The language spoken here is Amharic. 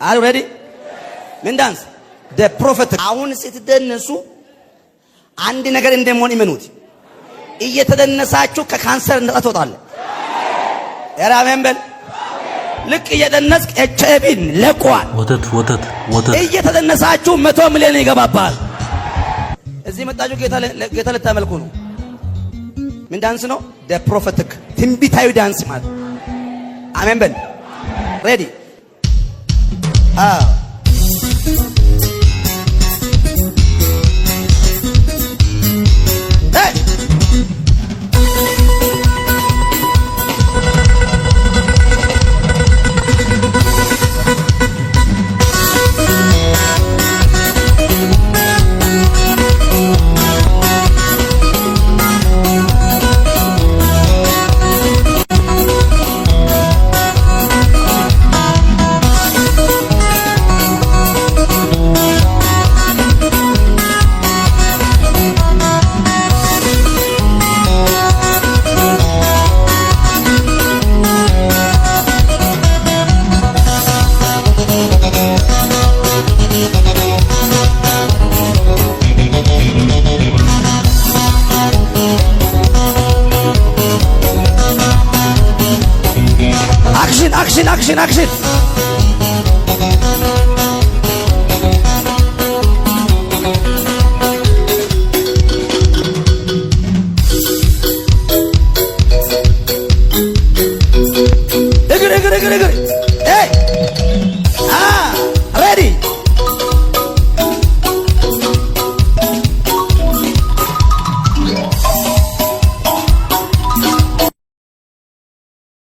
Are you ready? ምን ዳንስ? the prophet አሁን ስትደነሱ አንድ ነገር እንደሞን ይመኑት እየተደነሳችሁ ከካንሰር ነፃ ትወጣለህ። አሜን በል። ልክ እየደነስክ ኤችአይቪን ለቋል። ወተት እየተደነሳችሁ 100 ሚሊዮን ይገባባል። እዚህ መጣችሁ ጌታ ልታመልኩ ነው። ምን ዳንስ ነው? the prophetic ትንቢታዊ ዳንስ ማለት። አሜን በል። ready action